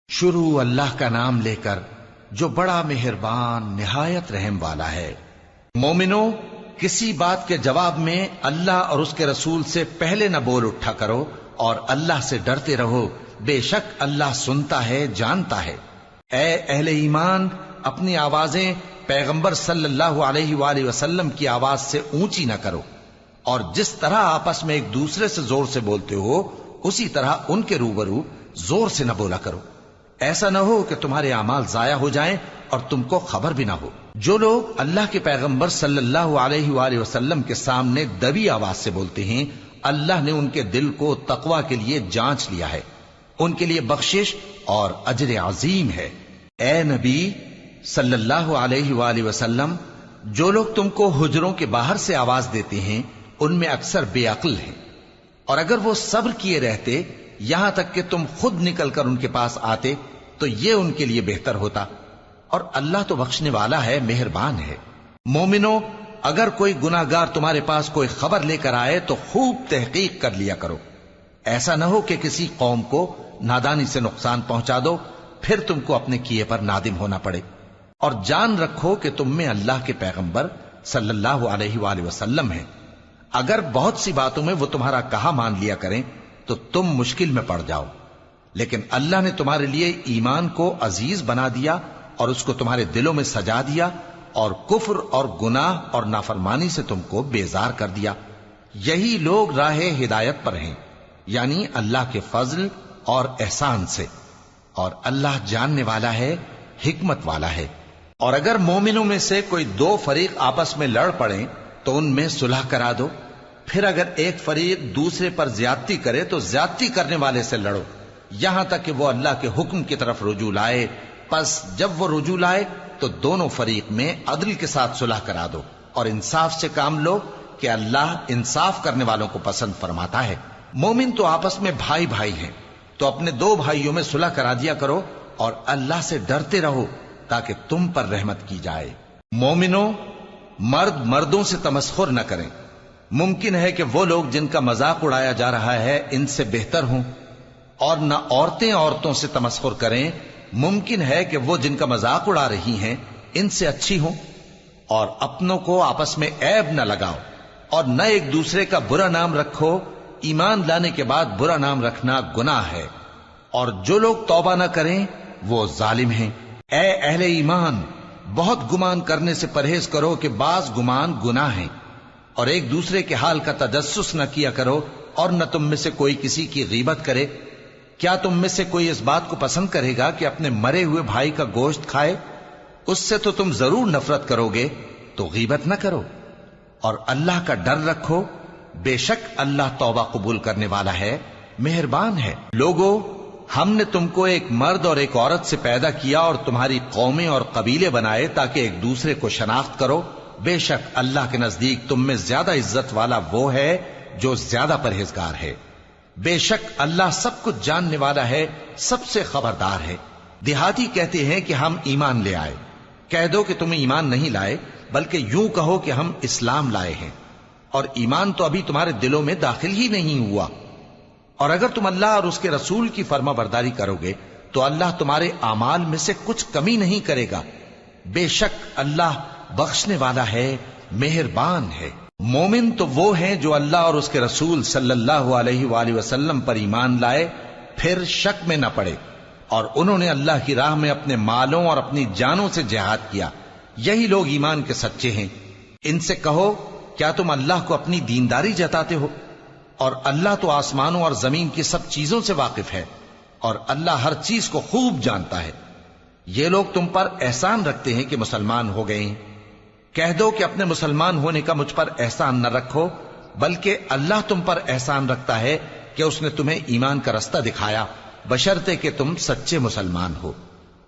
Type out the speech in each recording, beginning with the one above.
شروع اللہ کا نام لے کر جو بڑا مہربان نہایت رحم والا ہے۔ مومنو، کسی بات کے جواب میں اللہ اور اس کے رسول سے پہلے نہ بول اٹھا کرو اور اللہ سے ڈرتے رہو، بے شک اللہ سنتا ہے، جانتا ہے۔ اے اہل ایمان، اپنی آوازیں پیغمبر صلی اللہ علیہ وآلہ وسلم کی آواز سے اونچی نہ کرو، اور جس طرح آپس میں ایک دوسرے سے زور سے بولتے ہو اسی طرح ان کے روبرو زور سے نہ بولا کرو، ایسا نہ ہو کہ تمہارے اعمال ضائع ہو جائیں اور تم کو خبر بھی نہ ہو۔ جو لوگ اللہ کے پیغمبر صلی اللہ علیہ وآلہ وسلم کے سامنے دبی آواز سے بولتے ہیں، اللہ نے ان کے دل کو تقوی کے لیے جانچ لیا ہے، ان کے لیے بخشش اور اجر عظیم ہے۔ اے نبی صلی اللہ علیہ وآلہ وسلم، جو لوگ تم کو حجروں کے باہر سے آواز دیتے ہیں ان میں اکثر بے عقل ہیں، اور اگر وہ صبر کیے رہتے یہاں تک کہ تم خود نکل کر ان کے پاس آتے تو یہ ان کے لیے بہتر ہوتا، اور اللہ تو بخشنے والا ہے، مہربان ہے۔ مومنو، اگر کوئی گناہگار تمہارے پاس کوئی خبر لے کر آئے تو خوب تحقیق کر لیا کرو، ایسا نہ ہو کہ کسی قوم کو نادانی سے نقصان پہنچا دو پھر تم کو اپنے کیے پر نادم ہونا پڑے۔ اور جان رکھو کہ تم میں اللہ کے پیغمبر صلی اللہ علیہ وآلہ وسلم ہیں، اگر بہت سی باتوں میں وہ تمہارا کہا مان لیا کریں تو تم مشکل میں پڑ جاؤ، لیکن اللہ نے تمہارے لیے ایمان کو عزیز بنا دیا اور اس کو تمہارے دلوں میں سجا دیا، اور کفر اور گناہ اور نافرمانی سے تم کو بیزار کر دیا۔ یہی لوگ راہ ہدایت پر ہیں، یعنی اللہ کے فضل اور احسان سے، اور اللہ جاننے والا ہے، حکمت والا ہے۔ اور اگر مومنوں میں سے کوئی دو فریق آپس میں لڑ پڑیں تو ان میں صلح کرا دو، پھر اگر ایک فریق دوسرے پر زیادتی کرے تو زیادتی کرنے والے سے لڑو، یہاں تک کہ وہ اللہ کے حکم کی طرف رجوع لائے۔ پس جب وہ رجوع لائے تو دونوں فریق میں عدل کے ساتھ صلح کرا دو، اور انصاف سے کام لو کہ اللہ انصاف کرنے والوں کو پسند فرماتا ہے۔ مومن تو آپس میں بھائی بھائی ہیں، تو اپنے دو بھائیوں میں صلح کرا دیا کرو، اور اللہ سے ڈرتے رہو تاکہ تم پر رحمت کی جائے۔ مومنو، مرد مردوں سے تمسخر نہ کریں، ممکن ہے کہ وہ لوگ جن کا مذاق اڑایا جا رہا ہے ان سے بہتر ہوں، اور نہ عورتیں عورتوں سے تمسخر کریں، ممکن ہے کہ وہ جن کا مذاق اڑا رہی ہیں ان سے اچھی ہوں۔ اور اپنوں کو آپس میں عیب نہ لگاؤ، اور نہ ایک دوسرے کا برا نام رکھو، ایمان لانے کے بعد برا نام رکھنا گناہ ہے، اور جو لوگ توبہ نہ کریں وہ ظالم ہیں۔ اے اہل ایمان، بہت گمان کرنے سے پرہیز کرو کہ بعض گمان گناہ ہیں، اور ایک دوسرے کے حال کا تجسس نہ کیا کرو، اور نہ تم میں سے کوئی کسی کی غیبت کرے۔ کیا تم میں سے کوئی اس بات کو پسند کرے گا کہ اپنے مرے ہوئے بھائی کا گوشت کھائے؟ اس سے تو تم ضرور نفرت کرو گے، تو غیبت نہ کرو، اور اللہ کا ڈر رکھو، بے شک اللہ توبہ قبول کرنے والا ہے، مہربان ہے۔ لوگو، ہم نے تم کو ایک مرد اور ایک عورت سے پیدا کیا اور تمہاری قومیں اور قبیلے بنائے تاکہ ایک دوسرے کو شناخت کرو، بے شک اللہ کے نزدیک تم میں زیادہ عزت والا وہ ہے جو زیادہ پرہیزگار ہے۔ بے شک اللہ سب کچھ جاننے والا ہے، سب سے خبردار ہے۔ دیہاتی کہتے ہیں کہ ہم ایمان لے آئے، کہہ دو کہ تم ایمان نہیں لائے، بلکہ یوں کہو کہ ہم اسلام لائے ہیں، اور ایمان تو ابھی تمہارے دلوں میں داخل ہی نہیں ہوا۔ اور اگر تم اللہ اور اس کے رسول کی فرما برداری کرو گے تو اللہ تمہارے اعمال میں سے کچھ کمی نہیں کرے گا، بے شک اللہ بخشنے والا ہے، مہربان ہے۔ مومن تو وہ ہیں جو اللہ اور اس کے رسول صلی اللہ علیہ وآلہ وسلم پر ایمان لائے پھر شک میں نہ پڑے، اور انہوں نے اللہ کی راہ میں اپنے مالوں اور اپنی جانوں سے جہاد کیا، یہی لوگ ایمان کے سچے ہیں۔ ان سے کہو، کیا تم اللہ کو اپنی دینداری جتاتے ہو؟ اور اللہ تو آسمانوں اور زمین کی سب چیزوں سے واقف ہے، اور اللہ ہر چیز کو خوب جانتا ہے۔ یہ لوگ تم پر احسان رکھتے ہیں کہ مسلمان ہو گئے ہیں، کہہ دو کہ اپنے مسلمان ہونے کا مجھ پر احسان نہ رکھو، بلکہ اللہ تم پر احسان رکھتا ہے کہ اس نے تمہیں ایمان کا رستہ دکھایا، بشرطے کہ تم سچے مسلمان ہو۔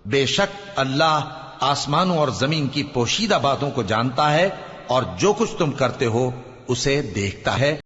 بے شک اللہ آسمانوں اور زمین کی پوشیدہ باتوں کو جانتا ہے، اور جو کچھ تم کرتے ہو اسے دیکھتا ہے۔